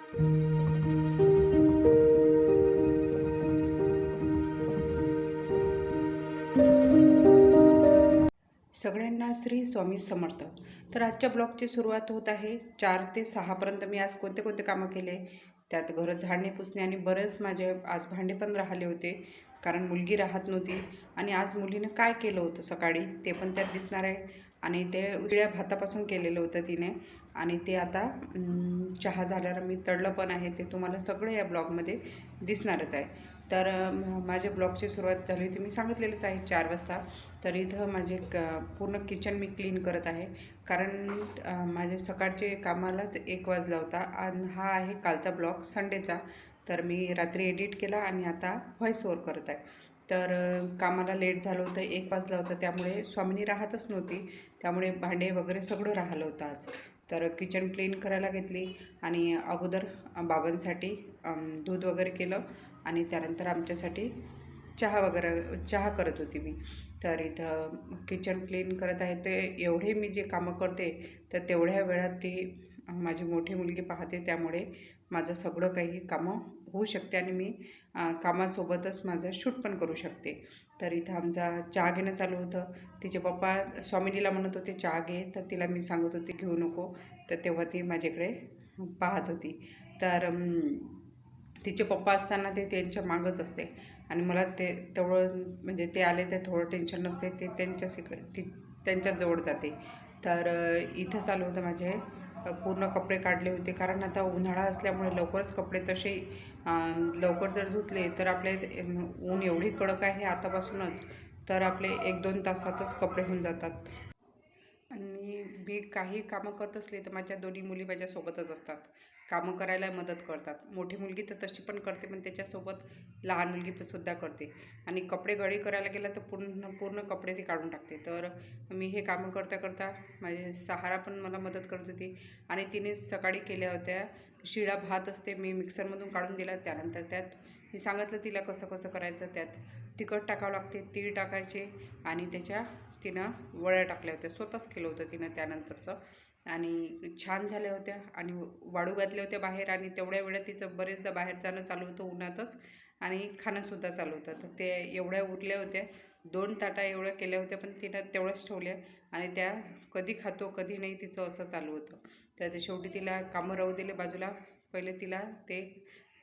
सगळ्यांना श्री स्वामी समर्थ. तर आजच्या ब्लॉगची सुरुवात होत आहे 4 ते 6 पर्यंत. मी आज कोणते कोणते कामं केले, त्यात घर झाडणे पुसणे आणि बरेच माझे आज भांडे पण राहिले होते, कारण मुलगी राहत नव्हती. आणि आज मुलीनं काय केलं होतं सकाळी ते पण त्यात दिसणार आहे. आणि ते शिळ्या भातापासून केलेलं होतं तिने, आणि ते आता चहा झाल्यावर मी तळलं पण आहे, ते तुम्हाला सगळं या ब्लॉगमध्ये दिसणारच आहे. तर माझ्या ब्लॉगची सुरुवात झाली होती, मी सांगितलेलंच आहे 4 वाजता. तर इथं माझे पूर्ण किचन मी क्लीन करत आहे, कारण माझे सकाळचे कामालाच 1 वाजला होता. आणि हा आहे कालचा ब्लॉग संडेचा. तर मी रात्री एडिट केला आणि आता व्हॉइस ओव्हर करत आहे. तर कामाला लेट झालं होतं, 1 वाजला होता, त्यामुळे स्वामिनी राहतच नव्हती, त्यामुळे भांडे वगैरे सगळं राहिलं होतं आज. तर किचन क्लीन करायला घेतली आणि अगोदर बाबांसाठी दूध वगैरे केलं आणि त्यानंतर आमच्यासाठी चहा करत होती मी. तर इथं किचन क्लीन करत आहे. ते एवढे मी जे कामं करते तर तेवढ्या वेळात ती माझी मोठी मुलगी पाहते, त्यामुळे माझं सगळं काही कामं होऊ शकते आणि मी कामासोबतच माझं शूट पण करू शकते. तर इथं आमचा चहा घेणं चालू होतं. तिचे पप्पा स्वामिनीला म्हणत होते चहा घे, तर तिला मी सांगत होते घेऊ नको, तर तेव्हा ती माझ्याकडे पाहत होती. तर तिचे पप्पा असताना ते त्यांच्या मागच असते आणि मला ते तेवढं म्हणजे ते आले तर थोडं टेन्शन नसते, ते त्यांच्याच जवळ जाते. तर इथं चालू होतं माझे पूर्ण कपडे काढले होते, कारण आता उन्हाळा असल्यामुळे लवकरच कपडे तसे लवकर जर धुतले तर आपले ऊन एवढी कडक आहे आतापासूनच, तर आपले 1-2 तासातच कपडे होऊन जातात. आणि मी काही कामं करत असले तर माझ्या दोन्ही मुली माझ्यासोबतच असतात, कामं करायला मदत करतात. मोठी मुलगी तर तशी पण करते, पण त्याच्यासोबत लहान मुलगी पण सुद्धा करते. आणि कपडे घडी करायला गेला तर पूर्ण पूर्ण कपडे ती काढून टाकते. तर मी हे कामं करता करता माझी सहारा पण मला मदत करत होती. आणि तिने सकाळी केल्या होत्या शिळा भात असते, मी मिक्सरमधून काढून दिला. त्यानंतर त्यात मी सांगितलं तिला कसं कसं करायचं. त्यात तिखट टाकावं लागते, तीळ टाकायचे आणि तिनं वड्या टाकल्या होत्या, स्वतःच केलं होतं तिनं त्यानंतरचं. आणि छान झाल्या होत्या आणि वाळू घातल्या होत्या बाहेर. आणि तेवढ्या वेळात तिचं बरेचदा बाहेर जाणं चालू होतं उन्हातच, आणि खाणंसुद्धा चालू होतं. तर ते एवढ्या उरल्या होत्या, 2 ताटा एवढ्या केल्या होत्या, पण तिनं तेवढ्याच ठेवल्या. आणि त्या कधी खातो कधी नाही तिचं असं चालू होतं. तर ते शेवटी तिला कामं राहू दिले बाजूला, पहिले तिला ते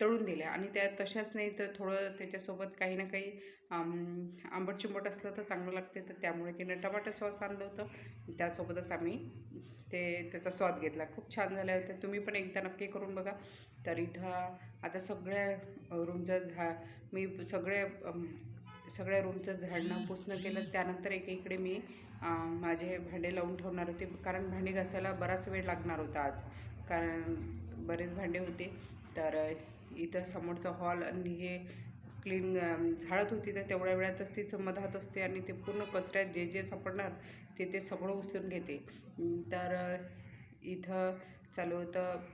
तळून दिल्या. आणि त्या तशाच नाही तर थोडं त्याच्यासोबत काही ना काही आंबट चिंबट असलं तर चांगलं लागते. तर त्यामुळे तिनं टमाटर सॉस आणलं होतं, त्यासोबतच आम्ही त्याचा स्वाद घेतला. खूप छान झाल्या होत्या, तुम्ही पण एकदा नक्की करून बघा. तर इथं आता सगळ्या रूमचं मी सगळ्या रूमचं झाडणं पुसणं केलं. त्यानंतर एकीकडे मी माझे भांडे लावून ठेवणार होते, कारण भांडी घासायला बराच वेळ लागणार होता आज, कारण बरेच भांडे होते. तर इथं समोरचा हॉल आणि हे क्लीन झाडत होती, तर तेवढ्या वेळातच तिचं मधात असते आणि ते पूर्ण कचऱ्यात जे जे सापडणार ते सगळं उचलून घेते. तर इथं चालू होतं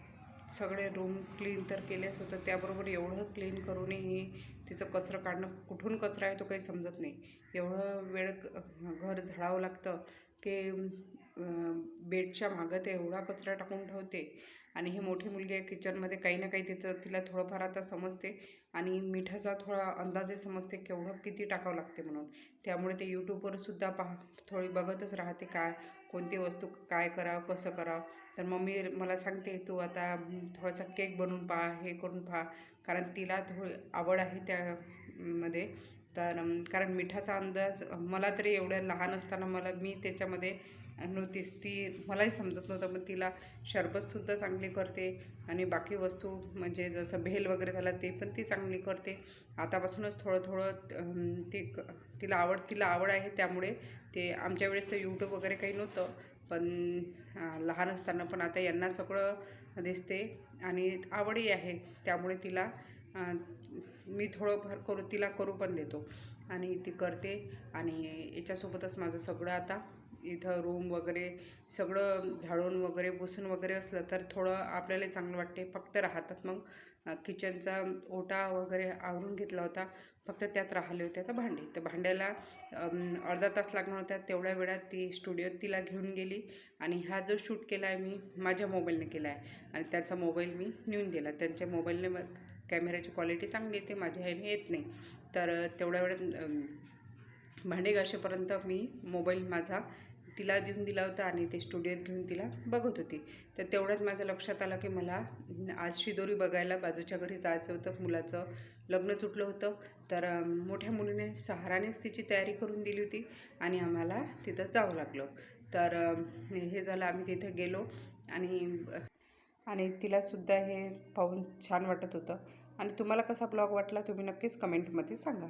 सगळे रूम क्लीन तर केलेच होतं, त्याबरोबर एवढं क्लीन करूनही तिचं कचरा काढणं, कुठून कचरा आहे तो काही समजत नाही. एवढं वेळ घर झाडावं लागतं की बेडच्या मागं ते एवढा कचरा टाकून ठेवते. आणि ही मोठी मुलगी आहे, किचनमध्ये काही ना काही तिला थोडंफार आता समजते आणि मिठाचा थोडा अंदाजे समजते केवढं किती टाकावं लागते म्हणून. त्यामुळे ते यूट्यूबवर सुद्धा थोडी बघतच राहते, कोणती वस्तू काय करावं कसं करावं. तर मम्मी मला सांगते तू आता थोडासा केक बनवून पहा, हे करून पहा, कारण तिला थोडी आवड आहे त्यामध्ये. तर कारण मिठाचा अंदाज मला तरी एवढ्या लहान असताना मी त्याच्यामध्ये नव्हतीच, ती मलाही समजत नव्हतं. मग तिला शरबतसुद्धा चांगली करते आणि बाकी वस्तू म्हणजे जसं भेल वगैरे झाला ते पण ती चांगली करते. आतापासूनच थोडं थोडं तिला आवड आहे, त्यामुळे ते आमच्या वेळेस तर यूट्यूब वगैरे काही नव्हतं, पण लहान असताना. पण आता यांना सगळं दिसते आणि आवडही आहे, त्यामुळे मी थोडंफार तिला करू पण देतो आणि ती करते. आणि याच्यासोबतच माझं सगळं आता इथं रूम वगैरे सगळं झाडून वगैरे पुसून वगैरे असलं तर थोडं आपल्याला चांगलं वाटते. फक्त राहतात मग किचनचा ओटा वगैरे आवरून घेतला होता, फक्त त्यात राहिले होते आता भांडे. तर भांड्याला अर्धा तास लागणार होता. तेवढ्या वेळात ती स्टुडिओत तिला घेऊन गेली आणि हा जो शूट केला आहे मी माझ्या मोबाईलने केला आहे आणि त्याचा मोबाईल मी नेऊन दिला. त्यांच्या मोबाईलने मग कॅमेऱ्याची क्वालिटी चांगली येते, माझ्या ह्याने येत नाही. तर तेवढ्या वेळात भांडे घासेपर्यंत मी मोबाईल माझा तिला देऊन दिला होता आणि ते स्टुडिओत घेऊन तिला बघत होती. तर तेवढ्यात माझ्या लक्षात आलं की मला आज शिदोरी बघायला बाजूच्या घरी जायचं होतं. मुलाचं लग्न तुटलं होतं. तर मोठ्या मुलीने सहारानेच तिची तयारी करून दिली होती आणि आम्हाला तिथं जावं लागलं. तर हे झालं, आम्ही तिथे गेलो आणि तिलासुद्धा हे पाहून छान वाटत होतं. आणि तुम्हाला कसा ब्लॉग वाटला तुम्ही नक्कीच कमेंटमध्ये सांगा.